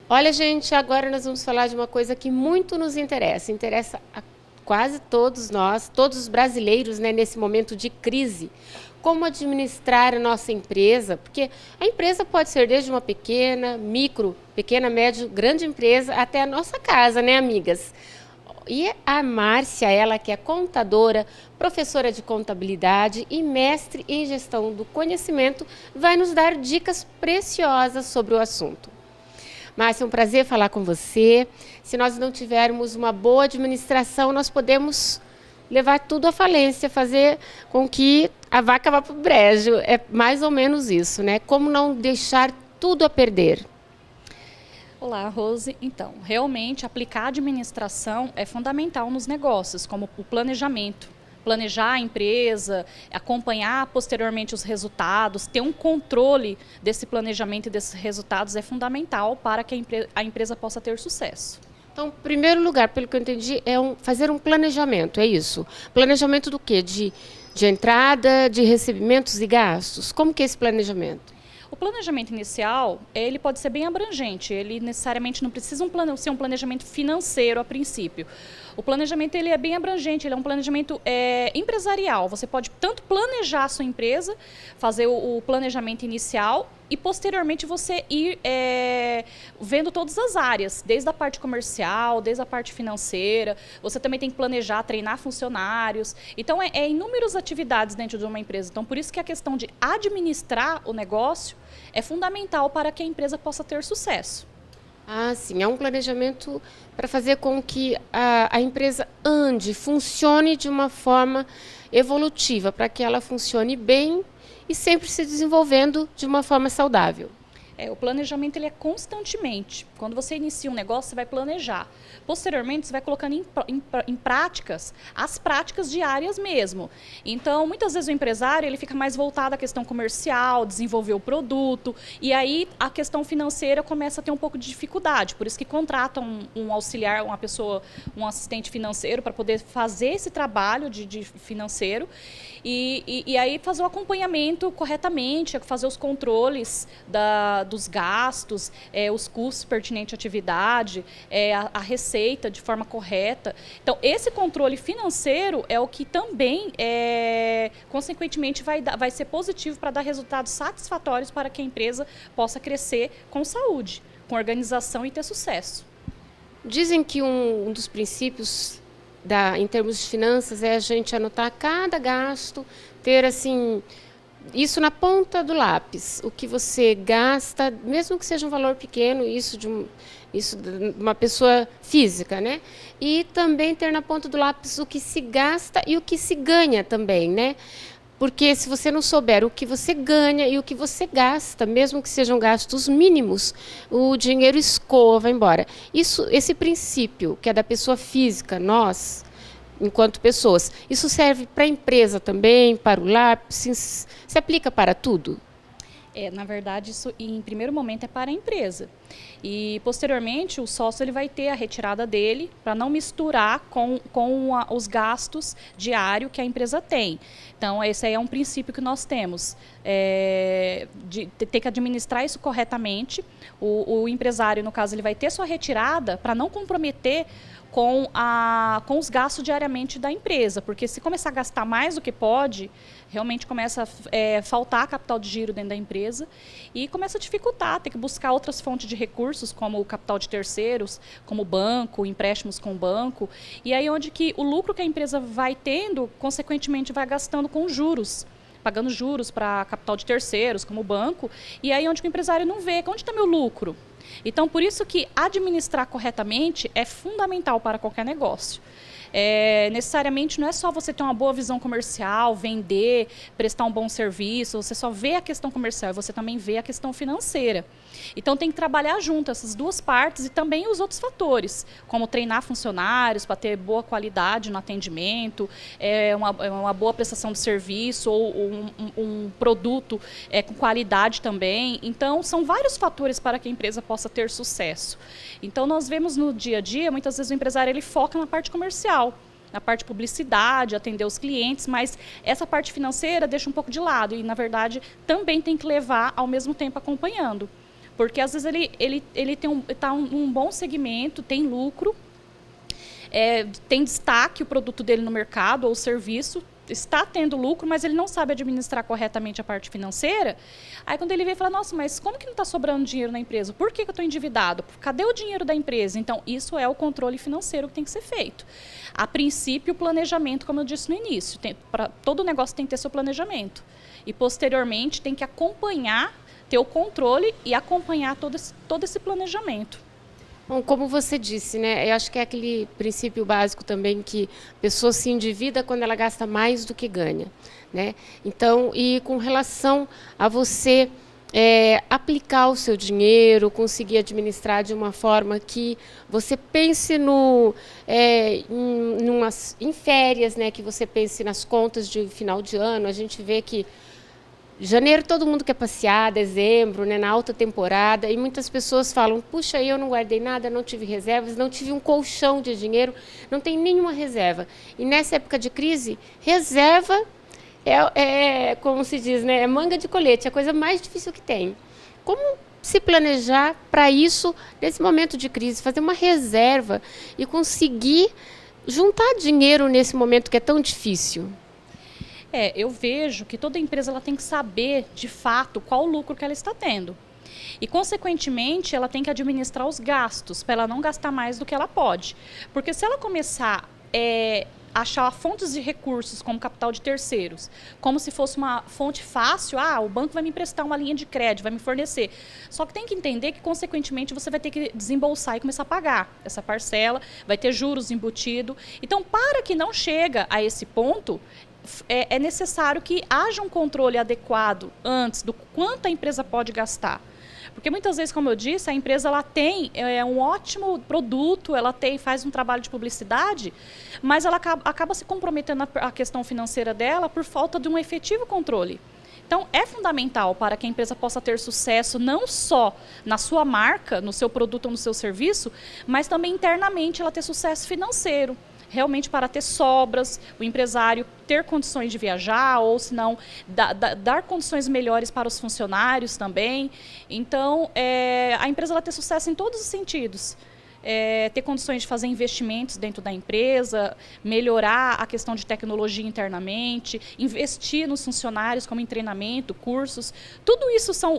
Olha, gente, agora nós vamos falar de uma coisa que muito nos interessa a quase todos nós, todos os brasileiros, né, nesse momento de crise. Como administrar a nossa empresa, porque a empresa pode ser desde uma pequena, micro, pequena, média, grande empresa, até a nossa casa, né, amigas? E a Márcia, ela que é contadora, professora de contabilidade e mestre em gestão do conhecimento, vai nos dar dicas preciosas sobre o assunto. Márcia, é um prazer falar com você. Se nós não tivermos uma boa administração, nós podemos levar tudo à falência, fazer com que a vaca vá para o brejo. É mais ou menos isso, né? Como não deixar tudo a perder? Olá, Rose. Então, realmente aplicar a administração é fundamental nos negócios, como o planejamento. Planejar a empresa, acompanhar posteriormente os resultados, ter um controle desse planejamento e desses resultados é fundamental para que a empresa possa ter sucesso. Então, em primeiro lugar, pelo que eu entendi, é fazer um planejamento, é isso? Planejamento do quê? De entrada, de recebimentos e gastos? Como que é esse planejamento? O planejamento inicial, ele pode ser bem abrangente, ele necessariamente não precisa ser um planejamento financeiro a princípio. O planejamento ele é bem abrangente, ele é um planejamento empresarial. Você pode tanto planejar a sua empresa, fazer o planejamento inicial e posteriormente você ir vendo todas as áreas, desde a parte comercial, desde a parte financeira. Você também tem que planejar, treinar funcionários. Então, inúmeras atividades dentro de uma empresa. Então, por isso que a questão de administrar o negócio é fundamental para que a empresa possa ter sucesso. Ah, sim, é um planejamento para fazer com que a empresa ande, funcione de uma forma evolutiva, para que ela funcione bem e sempre se desenvolvendo de uma forma saudável. O planejamento ele é constantemente. Quando você inicia um negócio, você vai planejar. Posteriormente, você vai colocando em práticas, as práticas diárias mesmo. Então, muitas vezes o empresário ele fica mais voltado à questão comercial, desenvolver o produto, e aí a questão financeira começa a ter um pouco de dificuldade. Por isso que contratam um auxiliar, uma pessoa, um assistente financeiro para poder fazer esse trabalho de financeiro e aí fazer o acompanhamento corretamente, fazer os controles dos gastos, os custos pertinentes à atividade, a receita de forma correta. Então, esse controle financeiro é o que também, consequentemente, vai ser positivo para dar resultados satisfatórios para que a empresa possa crescer com saúde, com organização e ter sucesso. Dizem que um dos princípios em termos de finanças é a gente anotar cada gasto, ter assim isso na ponta do lápis, o que você gasta, mesmo que seja um valor pequeno, isso de uma pessoa física, né? E também ter na ponta do lápis o que se gasta e o que se ganha também, né? Porque se você não souber o que você ganha e o que você gasta, mesmo que sejam gastos mínimos, o dinheiro escoa, vai embora. Esse princípio, que é da pessoa física, nós, enquanto pessoas, isso serve para a empresa também, para o lar, se aplica para tudo? Na verdade, isso em primeiro momento é para a empresa. E posteriormente o sócio ele vai ter a retirada dele para não misturar com os gastos diários que a empresa tem. Então, esse aí é um princípio que nós temos, de ter que administrar isso corretamente. O empresário, no caso, ele vai ter sua retirada para não comprometer com os gastos diariamente da empresa, porque se começar a gastar mais do que pode, realmente começa a faltar capital de giro dentro da empresa e começa a dificultar, ter que buscar outras fontes de recursos, como o capital de terceiros, como o banco, empréstimos com o banco, e aí onde que o lucro que a empresa vai tendo, consequentemente vai gastando com juros, pagando juros para capital de terceiros, como o banco, e aí onde que o empresário não vê, onde está meu lucro? Então, por isso que administrar corretamente é fundamental para qualquer negócio. Necessariamente não é só você ter uma boa visão comercial, vender, prestar um bom serviço, você só vê a questão comercial, você também vê a questão financeira. Então tem que trabalhar junto essas duas partes e também os outros fatores, como treinar funcionários para ter boa qualidade no atendimento, uma boa prestação de serviço ou um produto com qualidade também. Então são vários fatores para que a empresa possa ter sucesso. Então nós vemos no dia a dia, muitas vezes o empresário ele foca na parte comercial, na parte de publicidade, atender os clientes, mas essa parte financeira deixa um pouco de lado e, na verdade, também tem que levar ao mesmo tempo acompanhando. Porque às vezes ele tem um bom segmento, tem lucro, tem destaque o produto dele no mercado ou o serviço, está tendo lucro, mas ele não sabe administrar corretamente a parte financeira. Aí quando ele vem e fala, nossa, mas como que não está sobrando dinheiro na empresa? Por que eu estou endividado? Cadê o dinheiro da empresa? Então, isso é o controle financeiro que tem que ser feito. A princípio, o planejamento, como eu disse no início, todo negócio tem que ter seu planejamento. E, posteriormente, tem que acompanhar, ter o controle e acompanhar todo esse planejamento. Bom, como você disse, né? Eu acho que é aquele princípio básico também que a pessoa se endivida quando ela gasta mais do que ganha, né? Então, e com relação a você aplicar o seu dinheiro, conseguir administrar de uma forma que você pense em férias, né? Que você pense nas contas de final de ano. A gente vê que janeiro todo mundo quer passear, dezembro, né, na alta temporada, e muitas pessoas falam, puxa, eu não guardei nada, não tive reservas, não tive um colchão de dinheiro, não tem nenhuma reserva. E nessa época de crise, reserva como se diz, né, é manga de colete, é a coisa mais difícil que tem. Como se planejar para isso nesse momento de crise, fazer uma reserva e conseguir juntar dinheiro nesse momento que é tão difícil? Eu vejo que toda empresa ela tem que saber, de fato, qual o lucro que ela está tendo. E, consequentemente, ela tem que administrar os gastos, para ela não gastar mais do que ela pode. Porque se ela começar a achar fontes de recursos, como capital de terceiros, como se fosse uma fonte fácil, o banco vai me emprestar uma linha de crédito, vai me fornecer. Só que tem que entender que, consequentemente, você vai ter que desembolsar e começar a pagar essa parcela, vai ter juros embutido. Então, para que não chega a esse ponto, é necessário que haja um controle adequado antes do quanto a empresa pode gastar. Porque muitas vezes, como eu disse, a empresa ela tem um ótimo produto, ela faz um trabalho de publicidade, mas ela acaba se comprometendo a questão financeira dela por falta de um efetivo controle. Então, é fundamental para que a empresa possa ter sucesso não só na sua marca, no seu produto ou no seu serviço, mas também internamente ela ter sucesso financeiro. Realmente para ter sobras, o empresário ter condições de viajar, ou se não, dar condições melhores para os funcionários também. Então, a empresa ela ter sucesso em todos os sentidos. Ter condições de fazer investimentos dentro da empresa, melhorar a questão de tecnologia internamente, investir nos funcionários como em treinamento, cursos. Tudo isso são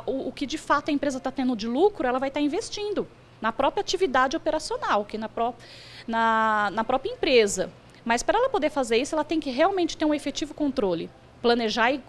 o que de fato a empresa está tendo de lucro, ela vai estar investindo na própria atividade operacional, que na própria empresa. Mas para ela poder fazer isso, ela tem que realmente ter um efetivo controle, planejar e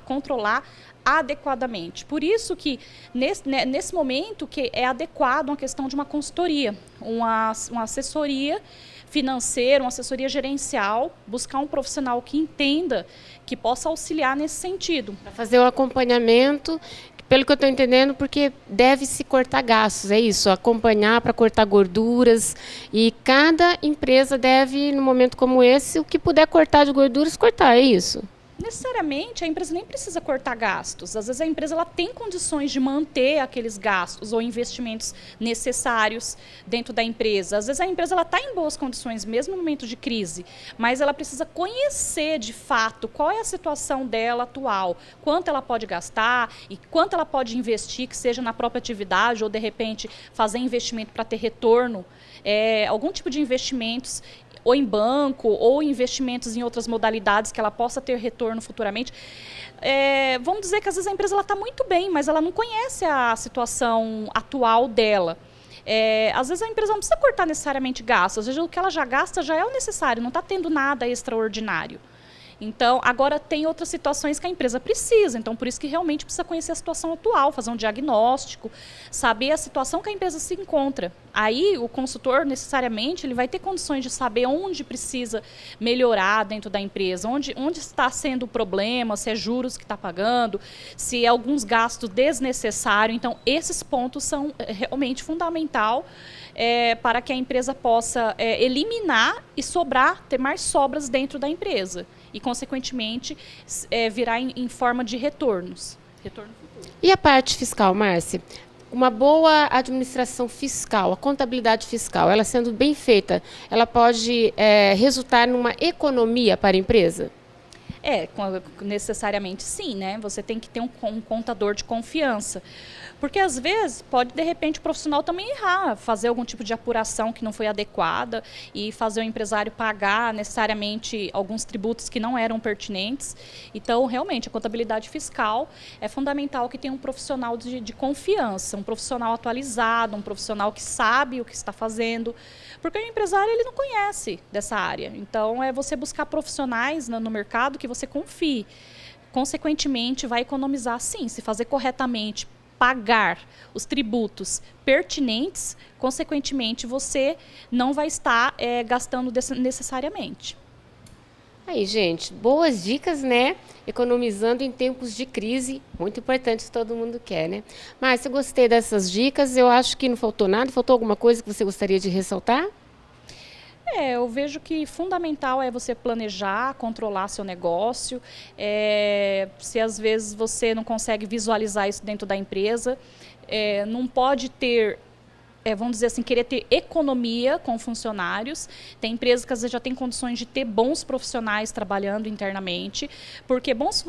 controlar adequadamente. Por isso que, nesse momento, que é adequado uma questão de uma consultoria, uma assessoria financeira, uma assessoria gerencial, buscar um profissional que entenda, que possa auxiliar nesse sentido. Para fazer o acompanhamento, pelo que eu estou entendendo, porque deve-se cortar gastos, é isso, acompanhar para cortar gorduras, e cada empresa deve, num momento como esse, o que puder cortar de gorduras, cortar, é isso? Necessariamente, a empresa nem precisa cortar gastos. Às vezes a empresa ela tem condições de manter aqueles gastos ou investimentos necessários dentro da empresa. Às vezes a empresa está em boas condições, mesmo no momento de crise, mas ela precisa conhecer de fato qual é a situação dela atual, quanto ela pode gastar e quanto ela pode investir, que seja na própria atividade ou, de repente, fazer investimento para ter retorno, algum tipo de investimentos, ou em banco, ou investimentos em outras modalidades que ela possa ter retorno futuramente. Vamos dizer que às vezes a empresa está muito bem, mas ela não conhece a situação atual dela. Às vezes a empresa não precisa cortar necessariamente gastos, às vezes o que ela já gasta já é o necessário, não está tendo nada extraordinário. Então, agora tem outras situações que a empresa precisa, então por isso que realmente precisa conhecer a situação atual, fazer um diagnóstico, saber a situação que a empresa se encontra. Aí o consultor, necessariamente, ele vai ter condições de saber onde precisa melhorar dentro da empresa, onde está sendo o problema, se é juros que está pagando, se é alguns gastos desnecessários. Então, esses pontos são realmente fundamentais para que a empresa possa eliminar e ter mais sobras dentro da empresa. E, consequentemente, virar em forma de retornos. Retorno futuro. E a parte fiscal, Márcia? Uma boa administração fiscal, a contabilidade fiscal, ela sendo bem feita, ela pode resultar numa economia para a empresa? Necessariamente sim, né? Você tem que ter um contador de confiança. Porque às vezes pode de repente o profissional também errar, fazer algum tipo de apuração que não foi adequada e fazer o empresário pagar necessariamente alguns tributos que não eram pertinentes. Então, realmente, a contabilidade fiscal é fundamental que tenha um profissional de confiança, um profissional atualizado, um profissional que sabe o que está fazendo, porque o empresário ele não conhece dessa área. Então, é você buscar profissionais no mercado que você confie. Consequentemente, vai economizar sim, se fazer corretamente, pagar os tributos pertinentes, consequentemente, você não vai estar gastando necessariamente. Aí, gente, boas dicas, né? Economizando em tempos de crise, muito importante, todo mundo quer, né? Mas eu gostei dessas dicas, eu acho que não faltou nada, faltou alguma coisa que você gostaria de ressaltar? Eu vejo que fundamental é você planejar, controlar seu negócio. Se às vezes você não consegue visualizar isso dentro da empresa, não pode ter, vamos dizer assim, querer ter economia com funcionários. Tem empresas que às vezes já têm condições de ter bons profissionais trabalhando internamente, porque bons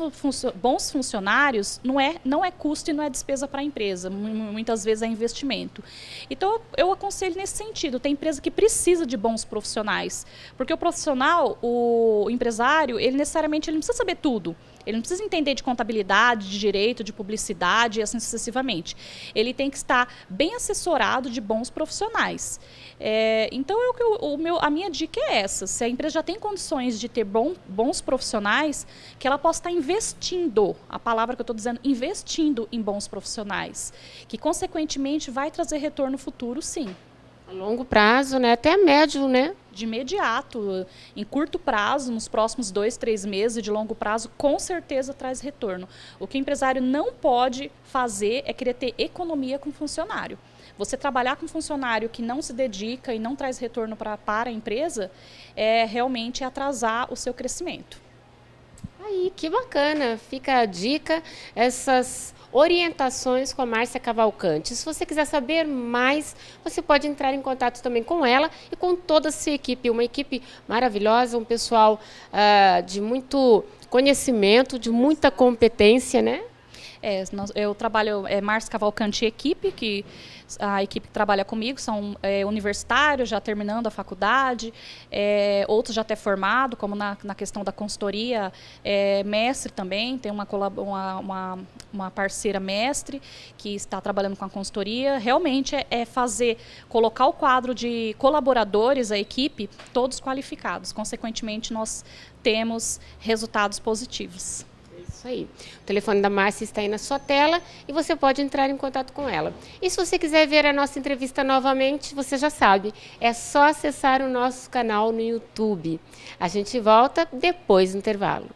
funcionários não é custo e não é despesa para a empresa, muitas vezes é investimento. Então eu aconselho nesse sentido, tem empresa que precisa de bons profissionais, porque o profissional, o empresário, ele necessariamente ele não precisa saber tudo. Ele não precisa entender de contabilidade, de direito, de publicidade e assim sucessivamente. Ele tem que estar bem assessorado de bons profissionais. Então, a minha dica é essa. Se a empresa já tem condições de ter bons profissionais, que ela possa estar investindo, a palavra que eu estou dizendo, investindo em bons profissionais, que consequentemente vai trazer retorno futuro, sim. A longo prazo, né? Até médio, né? De imediato, em curto prazo, nos próximos 2, 3 meses, de longo prazo, com certeza traz retorno. O que o empresário não pode fazer é querer ter economia com funcionário. Você trabalhar com funcionário que não se dedica e não traz retorno para a empresa, realmente atrasar o seu crescimento. Aí, que bacana. Fica a dica, essas orientações com a Márcia Cavalcante. Se você quiser saber mais, você pode entrar em contato também com ela e com toda a sua equipe. Uma equipe maravilhosa, um pessoal de muito conhecimento, de muita competência, né? Eu trabalho, Márcia Cavalcante e equipe, a equipe que trabalha comigo são universitários, já terminando a faculdade, outros já até formados, como na questão da consultoria, mestre também, tem uma parceira mestre que está trabalhando com a consultoria. Realmente colocar o quadro de colaboradores, a equipe, todos qualificados. Consequentemente, nós temos resultados positivos. Isso aí. O telefone da Márcia está aí na sua tela e você pode entrar em contato com ela. E se você quiser ver a nossa entrevista novamente, você já sabe, é só acessar o nosso canal no YouTube. A gente volta depois do intervalo.